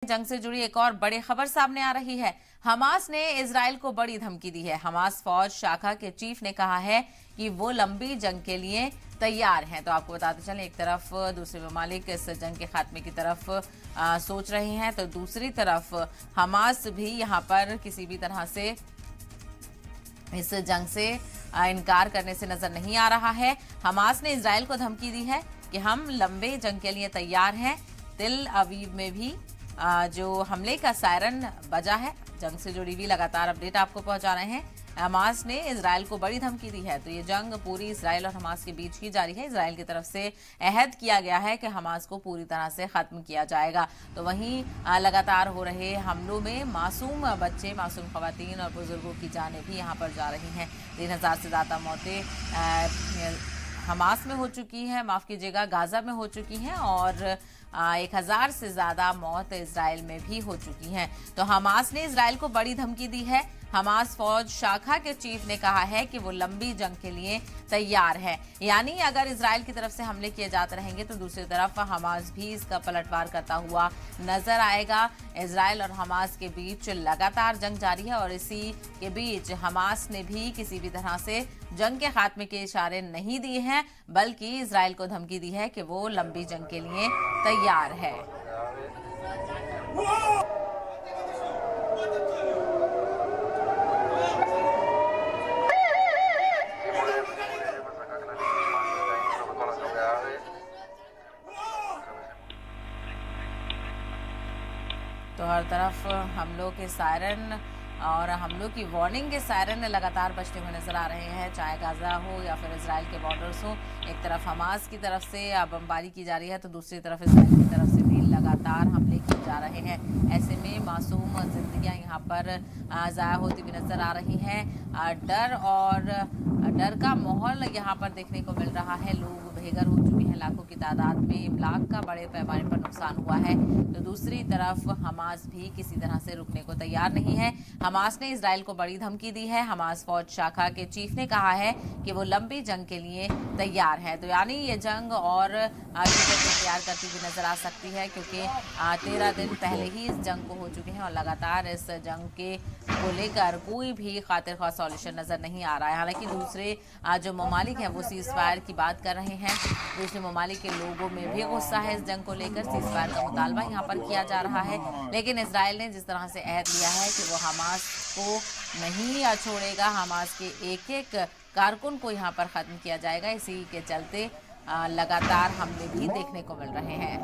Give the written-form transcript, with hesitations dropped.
जंग से जुड़ी एक और बड़ी खबर सामने आ रही है। हमास ने इजराइल को बड़ी धमकी दी है। हमास फौज शाखा के चीफ ने कहा है कि वो लंबी जंग के लिए तैयार हैं। तो आपको बताते चलें, एक तरफ दूसरे ममालिक इस जंग के खात्मे की तरफ सोच रहे हैं, तो दूसरी तरफ हमास भी यहाँ पर किसी भी तरह से इस जंग से इनकार करने से नजर नहीं आ रहा है। हमास ने इजराइल को धमकी दी है कि हम लंबे जंग के लिए तैयार हैं। तिल अवीव में भी जो हमले का सायरन बजा है। जंग से जुड़ी हुई लगातार अपडेट आपको पहुंचा रहे हैं। हमास ने इजराइल को बड़ी धमकी दी है। तो ये जंग पूरी इजराइल और हमास के बीच की जारी है। इजराइल की तरफ से अहद किया गया है कि हमास को पूरी तरह से खत्म किया जाएगा। तो वहीं लगातार हो रहे हमलों में मासूम बच्चे, मासूम खवातीन और बुजुर्गों की जानें भी यहाँ पर जा रही हैं। 3000 से ज्यादा मौतें हमास में हो चुकी है, माफ कीजिएगा गाजा में हो चुकी हैं, और 1000 से ज्यादा मौत इजराइल में भी हो चुकी हैं। तो हमास ने इजराइल को बड़ी धमकी दी है। हमास फौज शाखा के चीफ ने कहा है कि वो लंबी जंग के लिए तैयार है। यानी अगर इजराइल की तरफ से हमले किए जाते रहेंगे तो दूसरी तरफ हमास भी इसका पलटवार करता हुआ नजर आएगा। इजराइल और हमास के बीच लगातार जंग जारी है, और इसी के बीच हमास ने भी किसी भी तरह से जंग के खात्मे के इशारे नहीं दिए हैं, बल्कि इजराइल को धमकी दी है कि वो लंबी जंग के लिए तैयार है। तो हर तरफ हमलों के सायरन और हमलों की वार्निंग के सायरन लगातार बजते हुए नजर आ रहे हैं, चाहे गाजा हो या फिर इजराइल के बॉर्डर्स हो। एक तरफ हमास की तरफ से बमबारी की जा रही है, तो दूसरी तरफ इजराइल की तरफ से भी लगातार हमले किए जा रहे हैं। ऐसे में मासूम जिंदगियां यहाँ पर ज़ाया होती हुई नजर आ रही हैं। डर का माहौल यहाँ पर देखने को मिल रहा है। लोग बेघर हो चुके हैं लाखों की तादाद में। इमलाक का बड़े पैमाने पर नुकसान हुआ है। तो दूसरी तरफ हमास भी किसी तरह से रुकने को तैयार नहीं है। हमास ने इजराइल को बड़ी धमकी दी है। हमास फौज शाखा के चीफ ने कहा है कि वो लंबी जंग के लिए तैयार है। तो यानी ये जंग और तैयार करती हुई नजर आ सकती है, क्योंकि 13 दिन पहले ही इस जंग को हो चुके हैं और लगातार इस जंग को लेकर कोई भी खातिर ख्वाह सॉल्यूशन नजर नहीं आ रहा है। हालांकि दूसरे जो ममालिक हैं वो सीज फायर की बात कर रहे हैं। दूसरे ममालिक के लोगों में भी गुस्सा है इस जंग को लेकर। सीज फायर का मुतालबा यहाँ पर किया जा रहा है, लेकिन इजराइल ने जिस तरह से अहद लिया है कि वो हमास को नहीं छोड़ेगा, हमास के एक एक कारकुन को यहाँ पर खत्म किया जाएगा। इसी के चलते लगातार हमले भी देखने को मिल रहे हैं।